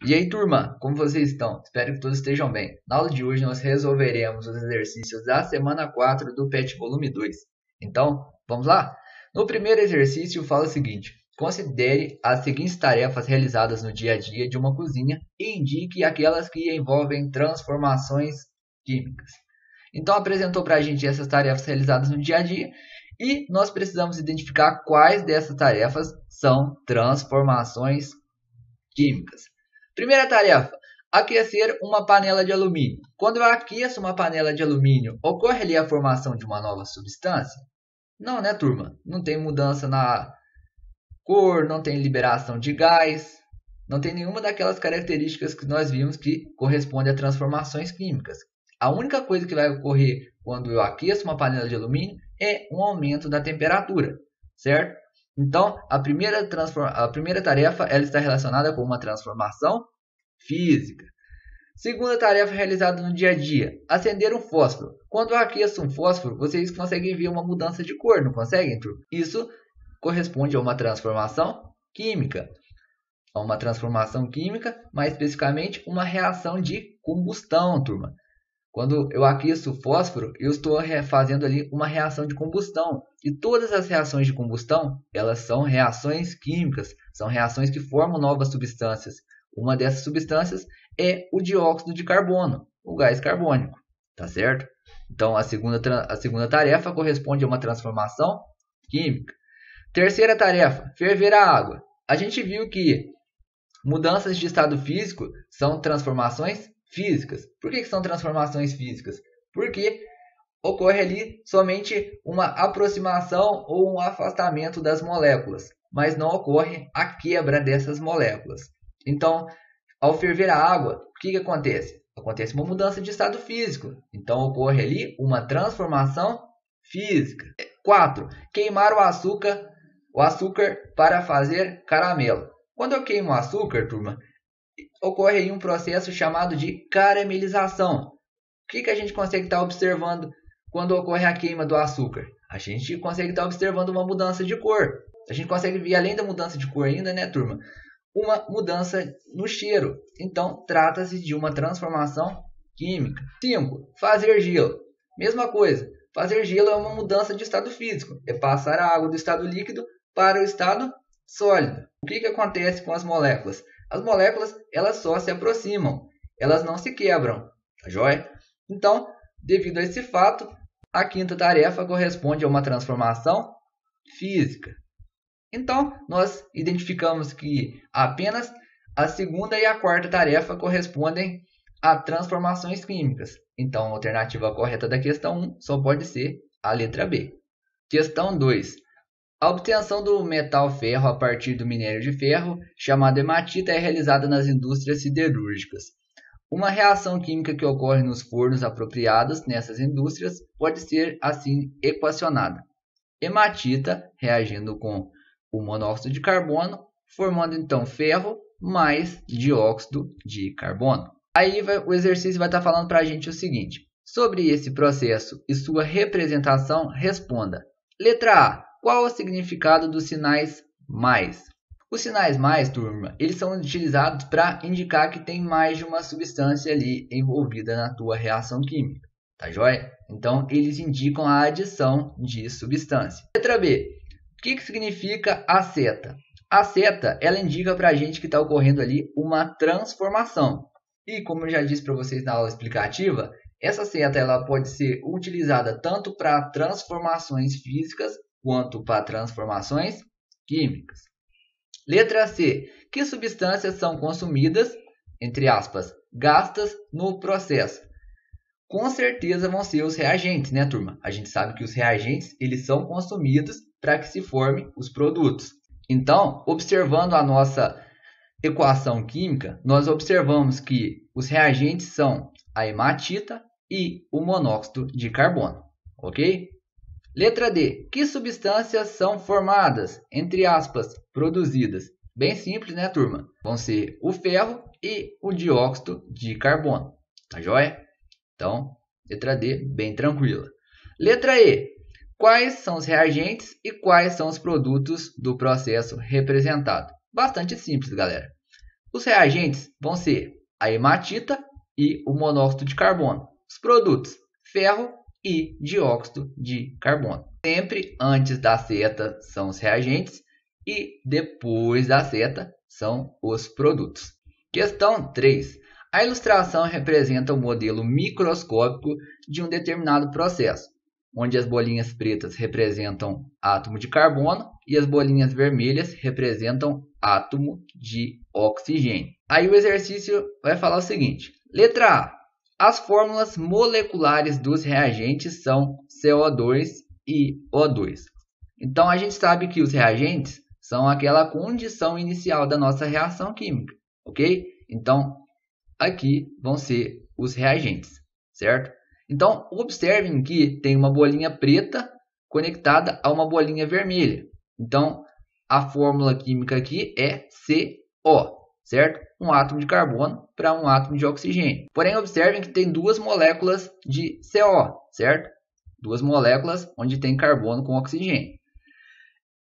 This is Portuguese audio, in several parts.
E aí, turma, como vocês estão? Espero que todos estejam bem. Na aula de hoje nós resolveremos os exercícios da semana 4 do PET volume 2. Então, vamos lá? No primeiro exercício fala o seguinte: considere as seguintes tarefas realizadas no dia a dia de uma cozinha e indique aquelas que envolvem transformações químicas. Então, apresentou para a gente essas tarefas realizadas no dia a dia e nós precisamos identificar quais dessas tarefas são transformações químicas. Primeira tarefa: aquecer uma panela de alumínio. Quando eu aqueço uma panela de alumínio, ocorre ali a formação de uma nova substância? Não, né, turma? Não tem mudança na cor, não tem liberação de gás, não tem nenhuma daquelas características que nós vimos que corresponde a transformações químicas. A única coisa que vai ocorrer quando eu aqueço uma panela de alumínio é um aumento da temperatura, certo? Então, a primeira tarefa ela está relacionada com uma transformação física. Segunda tarefa realizada no dia a dia: acender um fósforo. Quando eu aqueço um fósforo, vocês conseguem ver uma mudança de cor, não conseguem, turma? Isso corresponde a uma transformação química. A uma transformação química, mais especificamente, uma reação de combustão, turma. Quando eu aqueço o fósforo, eu estou fazendo ali uma reação de combustão. E todas as reações de combustão, elas são reações químicas, são reações que formam novas substâncias. Uma dessas substâncias é o dióxido de carbono, o gás carbônico, tá certo? Então, a segunda tarefa corresponde a uma transformação química. Terceira tarefa: ferver a água. A gente viu que mudanças de estado físico são transformações físicas. Por que são transformações físicas? Porque ocorre ali somente uma aproximação ou um afastamento das moléculas, mas não ocorre a quebra dessas moléculas. Então, ao ferver a água, o que acontece? Acontece uma mudança de estado físico. Então, ocorre ali uma transformação física. 4. Queimar o açúcar para fazer caramelo. Quando eu queimo o açúcar, turma, ocorre aí um processo chamado de caramelização. O que a gente consegue estar observando quando ocorre a queima do açúcar? A gente consegue estar observando uma mudança de cor. A gente consegue ver, além da mudança de cor ainda, né, turma, uma mudança no cheiro. Então, trata-se de uma transformação química. 5. Fazer gelo. Mesma coisa. Fazer gelo é uma mudança de estado físico. É passar a água do estado líquido para o estado sólido. O que acontece com as moléculas? As moléculas, elas só se aproximam. Elas não se quebram. Tá joia? Então, devido a esse fato, a quinta tarefa corresponde a uma transformação física. Então, nós identificamos que apenas a segunda e a quarta tarefa correspondem a transformações químicas. Então, a alternativa correta da questão 1 só pode ser a letra B. Questão 2. A obtenção do metal ferro a partir do minério de ferro, chamado hematita, é realizada nas indústrias siderúrgicas. Uma reação química que ocorre nos fornos apropriados nessas indústrias pode ser assim equacionada: hematita reagindo com o monóxido de carbono, formando então ferro mais dióxido de carbono. Aí o exercício vai estar falando para a gente o seguinte: sobre esse processo e sua representação, responda. Letra A: qual o significado dos sinais mais? Os sinais mais, turma, eles são utilizados para indicar que tem mais de uma substância ali envolvida na tua reação química, tá joia? Então, eles indicam a adição de substância. Letra B: o que significa a seta? A seta, ela indica para a gente que está ocorrendo ali uma transformação. E como eu já disse para vocês na aula explicativa, essa seta ela pode ser utilizada tanto para transformações físicas quanto para transformações químicas. Letra C: que substâncias são consumidas, entre aspas, gastas no processo? Com certeza vão ser os reagentes, né, turma? A gente sabe que os reagentes eles são consumidos para que se formem os produtos. Então, observando a nossa equação química, nós observamos que os reagentes são a hematita e o monóxido de carbono, ok? Letra D: que substâncias são formadas, entre aspas, produzidas? Bem simples, né, turma? Vão ser o ferro e o dióxido de carbono, tá joia? Então, letra D, bem tranquila. Letra E: quais são os reagentes e quais são os produtos do processo representado? Bastante simples, galera. Os reagentes vão ser a hematita e o monóxido de carbono. Os produtos, ferro e dióxido de carbono. Sempre antes da seta são os reagentes e depois da seta são os produtos. Questão 3. A ilustração representa o modelo microscópico de um determinado processo, onde as bolinhas pretas representam átomo de carbono e as bolinhas vermelhas representam átomo de oxigênio. Aí o exercício vai falar o seguinte: letra A. As fórmulas moleculares dos reagentes são CO2 e O2. Então a gente sabe que os reagentes são aquela condição inicial da nossa reação química, ok? Então aqui vão ser os reagentes, certo? Então observem que tem uma bolinha preta conectada a uma bolinha vermelha. Então a fórmula química aqui é CO, certo? Um átomo de carbono para um átomo de oxigênio. Porém, observem que tem duas moléculas de CO, certo? Duas moléculas onde tem carbono com oxigênio.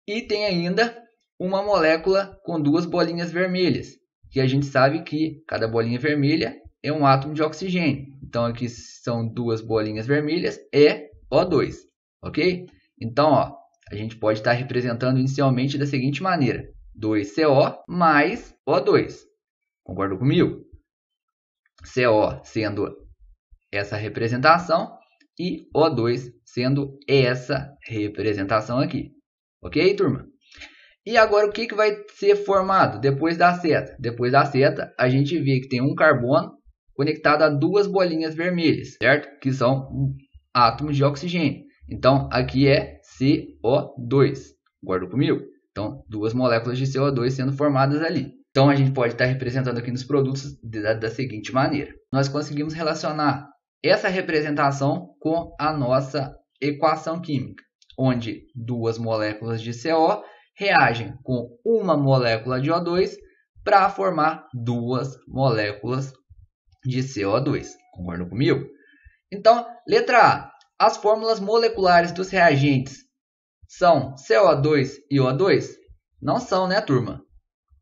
E tem ainda uma molécula com duas bolinhas vermelhas, que a gente sabe que cada bolinha vermelha é um átomo de oxigênio. Então, aqui são duas bolinhas vermelhas, é O2, ok? Então, ó, a gente pode estar representando inicialmente da seguinte maneira: 2CO mais O2. Concordam comigo? CO sendo essa representação e O2 sendo essa representação aqui. Ok, turma? E agora o que vai ser formado depois da seta? Depois da seta, a gente vê que tem um carbono conectado a duas bolinhas vermelhas, certo? Que são átomos de oxigênio. Então, aqui é CO2. Concordam comigo? Então, duas moléculas de CO2 sendo formadas ali. Então, a gente pode estar representando aqui nos produtos da seguinte maneira. Nós conseguimos relacionar essa representação com a nossa equação química, onde duas moléculas de CO reagem com uma molécula de O2 para formar duas moléculas de CO2. Concordam comigo? Então, letra A. As fórmulas moleculares dos reagentes são CO2 e O2? Não são, né, turma?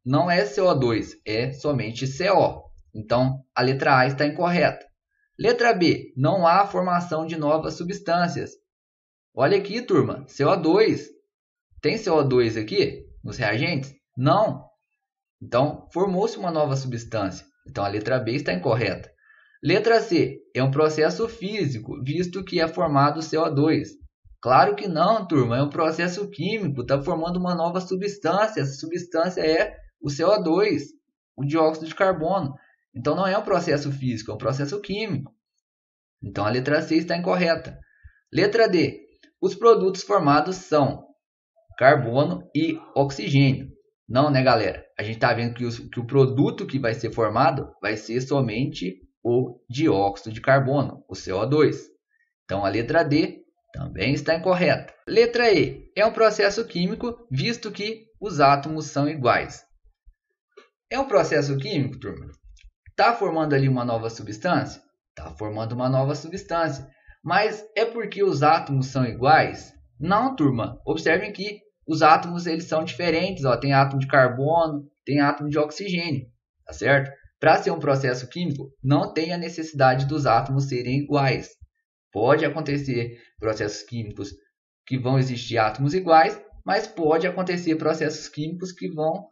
Não é CO2, é somente CO. Então, a letra A está incorreta. Letra B. Não há formação de novas substâncias. Olha aqui, turma. CO2. Tem CO2 aqui nos reagentes? Não. Então, formou-se uma nova substância. Então, a letra B está incorreta. Letra C. É um processo físico, visto que é formado CO2. Claro que não, turma. É um processo químico. Está formando uma nova substância. Essa substância é o CO2, o dióxido de carbono. Então, não é um processo físico, é um processo químico. Então, a letra C está incorreta. Letra D. Os produtos formados são carbono e oxigênio. Não, né, galera? A gente está vendo que o produto que vai ser formado vai ser somente o dióxido de carbono, o CO2. Então, a letra D também está incorreta. Letra E. É um processo químico, visto que os átomos são iguais. É um processo químico, turma? Está formando ali uma nova substância? Está formando uma nova substância. Mas é porque os átomos são iguais? Não, turma. Observem que os átomos eles são diferentes. Ó. Tem átomo de carbono, tem átomo de oxigênio. Tá certo? Para ser um processo químico, não tem a necessidade dos átomos serem iguais. Pode acontecer processos químicos que vão existir átomos iguais, mas pode acontecer processos químicos que vão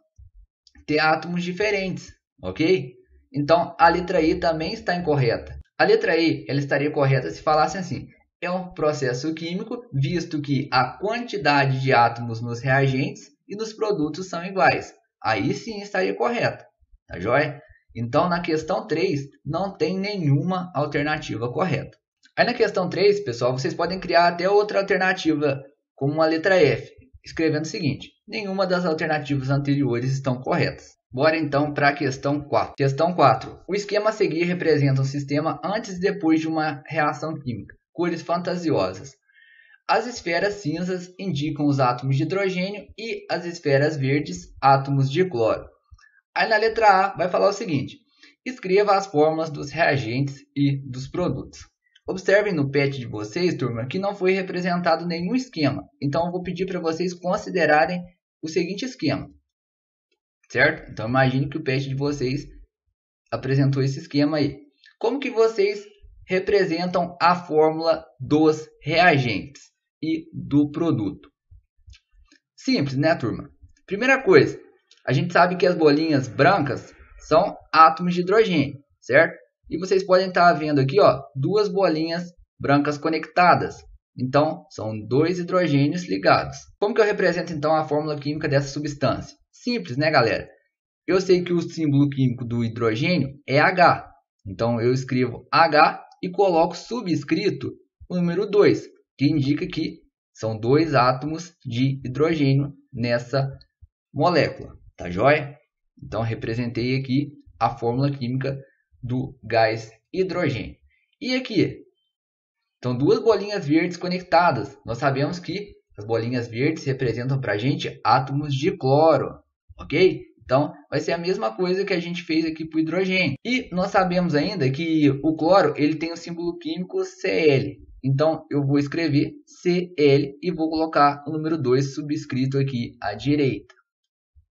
ter átomos diferentes, ok? Então, a letra E também está incorreta. A letra E ela estaria correta se falasse assim: é um processo químico, visto que a quantidade de átomos nos reagentes e nos produtos são iguais. Aí sim estaria correta, tá joia? Então, na questão 3, não tem nenhuma alternativa correta. Aí na questão 3, pessoal, vocês podem criar até outra alternativa, como a letra F, escrevendo o seguinte: nenhuma das alternativas anteriores estão corretas. Bora então para a questão 4. Questão 4. O esquema a seguir representa um sistema antes e depois de uma reação química. Cores fantasiosas. As esferas cinzas indicam os átomos de hidrogênio e as esferas verdes, átomos de cloro. Aí na letra A vai falar o seguinte: escreva as fórmulas dos reagentes e dos produtos. Observem no PET de vocês, turma, que não foi representado nenhum esquema. Então eu vou pedir para vocês considerarem o seguinte esquema. certo? Então imagine que o PET de vocês apresentou esse esquema aí. Como que vocês representam a fórmula dos reagentes e do produto? Simples, né, turma? Primeira coisa, a gente sabe que as bolinhas brancas são átomos de hidrogênio, certo? E vocês podem estar vendo aqui, ó, duas bolinhas brancas conectadas. Então, são dois hidrogênios ligados. Como que eu represento, então, a fórmula química dessa substância? Simples, né, galera? Eu sei que o símbolo químico do hidrogênio é H. Então, eu escrevo H e coloco subscrito o número 2, que indica que são dois átomos de hidrogênio nessa molécula. Tá joia? Então, representei aqui a fórmula química do gás hidrogênio. E aqui? Então, duas bolinhas verdes conectadas. Nós sabemos que as bolinhas verdes representam para a gente átomos de cloro. Ok? Então, vai ser a mesma coisa que a gente fez aqui para o hidrogênio. E nós sabemos ainda que o cloro ele tem o símbolo químico Cl. Então, eu vou escrever Cl e vou colocar o número 2 subscrito aqui à direita,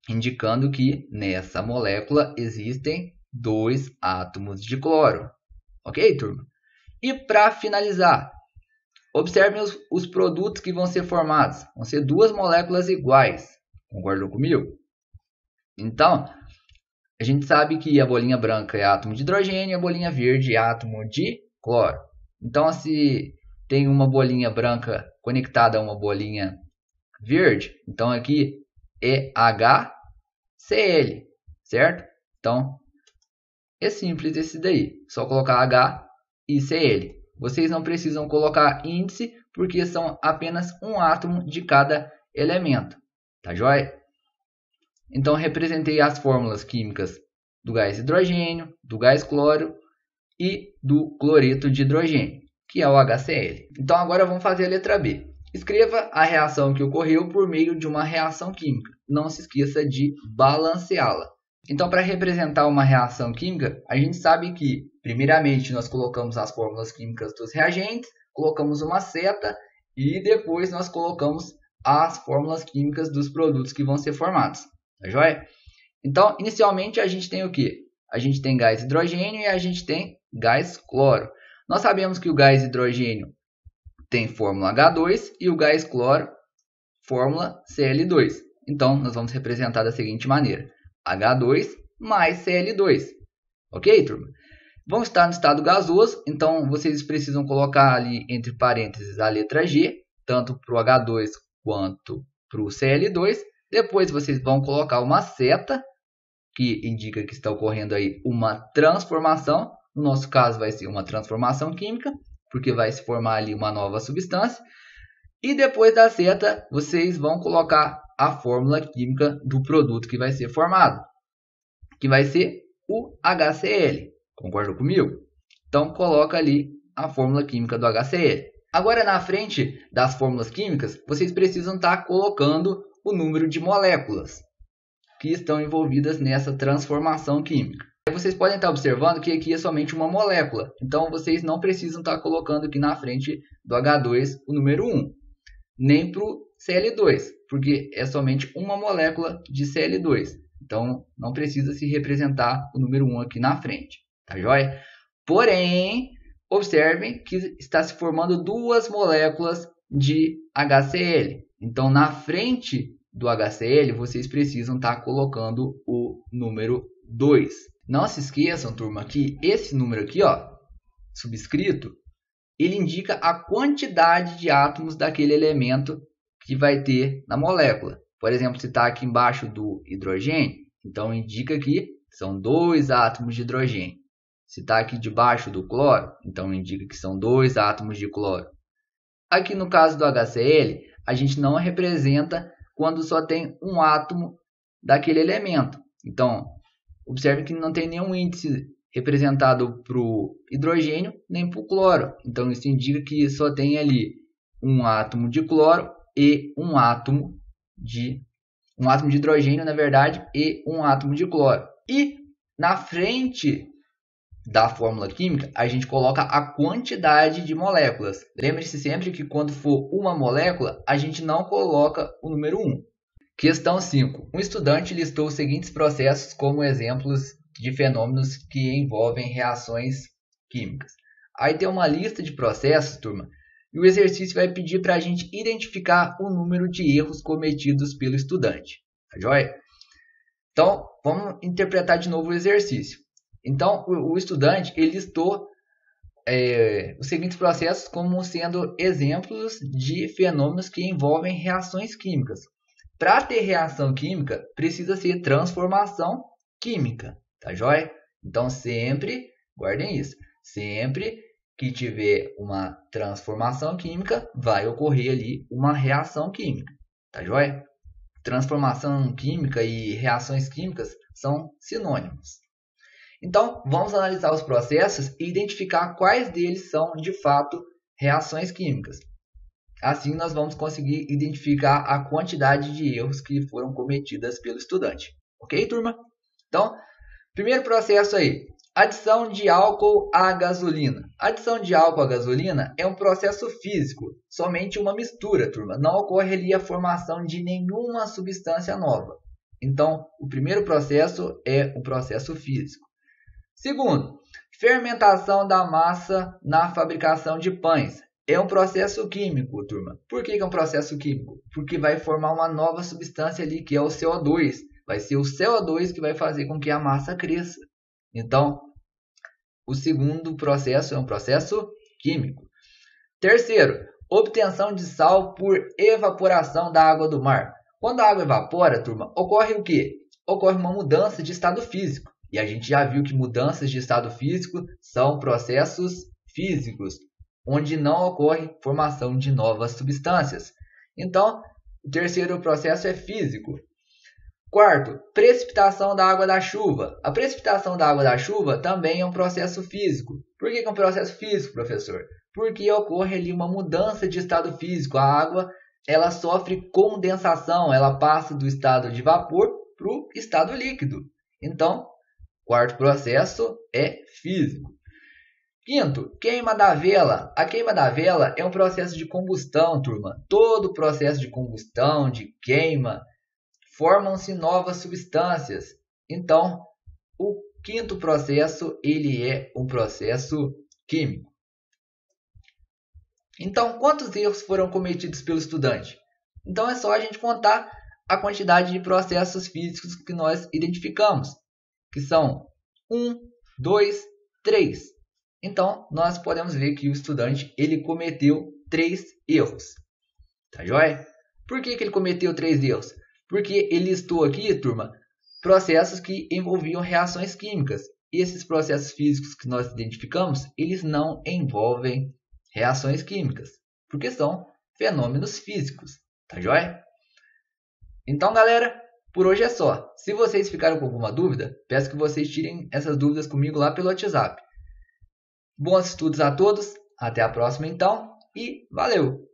indicando que nessa molécula existem dois átomos de cloro. Ok, turma? E para finalizar, observem os produtos que vão ser formados. Vão ser duas moléculas iguais. Concordam comigo? Então, a gente sabe que a bolinha branca é átomo de hidrogênio e a bolinha verde é átomo de cloro. Então, se tem uma bolinha branca conectada a uma bolinha verde, então aqui é HCl, certo? Então, é simples esse daí. Só colocar H e Cl. Vocês não precisam colocar índice, porque são apenas um átomo de cada elemento. Tá joia? Então, representei as fórmulas químicas do gás hidrogênio, do gás cloro e do cloreto de hidrogênio, que é o HCl. Então, agora vamos fazer a letra B. Escreva a reação que ocorreu por meio de uma reação química. Não se esqueça de balanceá-la. Então, para representar uma reação química, a gente sabe que, primeiramente, nós colocamos as fórmulas químicas dos reagentes, colocamos uma seta e depois nós colocamos as fórmulas químicas dos produtos que vão ser formados. Tá joia? Então, inicialmente, a gente tem o quê? A gente tem gás hidrogênio e a gente tem gás cloro. Nós sabemos que o gás hidrogênio tem fórmula H2 e o gás cloro fórmula Cl2. Então, nós vamos representar da seguinte maneira: H2 mais Cl2. Ok, turma? Vão estar no estado gasoso, então vocês precisam colocar ali entre parênteses a letra G, tanto para o H2 quanto para o Cl2. Depois vocês vão colocar uma seta, que indica que está ocorrendo aí uma transformação. No nosso caso vai ser uma transformação química, porque vai se formar ali uma nova substância. E depois da seta, vocês vão colocar a fórmula química do produto que vai ser formado, que vai ser o HCl. Concorda comigo? Então, coloca ali a fórmula química do HCl. Agora, na frente das fórmulas químicas, vocês precisam estar colocando o número de moléculas que estão envolvidas nessa transformação química. Vocês podem estar observando que aqui é somente uma molécula. Então, vocês não precisam estar colocando aqui na frente do H2 o número 1, nem para o Cl2, porque é somente uma molécula de Cl2. Então, não precisa se representar o número 1 aqui na frente. Tá joia? Porém, observem que está se formando duas moléculas de HCl. Então, na frente do HCl, vocês precisam estar colocando o número 2. Não se esqueçam, turma, que esse número aqui, ó, subscrito, ele indica a quantidade de átomos daquele elemento que vai ter na molécula. Por exemplo, se está aqui embaixo do hidrogênio, então indica que são dois átomos de hidrogênio. Se está aqui debaixo do cloro, então indica que são dois átomos de cloro. Aqui no caso do HCl, a gente não representa quando só tem um átomo daquele elemento. Então, observe que não tem nenhum índice representado para o hidrogênio nem para o cloro. Então, isso indica que só tem ali um átomo de cloro e um átomo de hidrogênio, na verdade, e um átomo de cloro. E na frente da fórmula química, a gente coloca a quantidade de moléculas. Lembre-se sempre que quando for uma molécula, a gente não coloca o número 1. Questão 5. Um estudante listou os seguintes processos como exemplos de fenômenos que envolvem reações químicas. Aí tem uma lista de processos, turma, e o exercício vai pedir para a gente identificar o número de erros cometidos pelo estudante. Tá joia? Então, vamos interpretar de novo o exercício. Então, o estudante ele listou os seguintes processos como sendo exemplos de fenômenos que envolvem reações químicas. Para ter reação química, precisa ser transformação química, tá joia? Então, sempre, guardem isso, sempre que tiver uma transformação química, vai ocorrer ali uma reação química, tá joia? Transformação química e reações químicas são sinônimos. Então, vamos analisar os processos e identificar quais deles são, de fato, reações químicas. Assim, nós vamos conseguir identificar a quantidade de erros que foram cometidas pelo estudante. Ok, turma? Então, primeiro processo aí, adição de álcool à gasolina. Adição de álcool à gasolina é um processo físico, somente uma mistura, turma. Não ocorre ali a formação de nenhuma substância nova. Então, o primeiro processo é um processo físico. Segundo, fermentação da massa na fabricação de pães. É um processo químico, turma. Por que é um processo químico? Porque vai formar uma nova substância ali, que é o CO2. Vai ser o CO2 que vai fazer com que a massa cresça. Então, o segundo processo é um processo químico. Terceiro, obtenção de sal por evaporação da água do mar. Quando a água evapora, turma, ocorre o quê? Ocorre uma mudança de estado físico. E a gente já viu que mudanças de estado físico são processos físicos, onde não ocorre formação de novas substâncias. Então, o terceiro processo é físico. Quarto, precipitação da água da chuva. A precipitação da água da chuva também é um processo físico. Por que é um processo físico, professor? Porque ocorre ali uma mudança de estado físico. A água ela sofre condensação, ela passa do estado de vapor para o estado líquido. Então, quarto processo é físico. Quinto, queima da vela. A queima da vela é um processo de combustão, turma. Todo processo de combustão, de queima, formam-se novas substâncias. Então, o quinto processo, ele é um processo químico. Então, quantos erros foram cometidos pelo estudante? Então, é só a gente contar a quantidade de processos físicos que nós identificamos, que são 1, 2, 3. Então, nós podemos ver que o estudante ele cometeu 3 erros. Tá joia? Por que ele cometeu 3 erros? Porque ele listou aqui, turma, processos que envolviam reações químicas. E esses processos físicos que nós identificamos, eles não envolvem reações químicas, porque são fenômenos físicos. Tá joia? Então, galera, por hoje é só. Se vocês ficaram com alguma dúvida, peço que vocês tirem essas dúvidas comigo lá pelo WhatsApp. Bons estudos a todos, até a próxima então e valeu!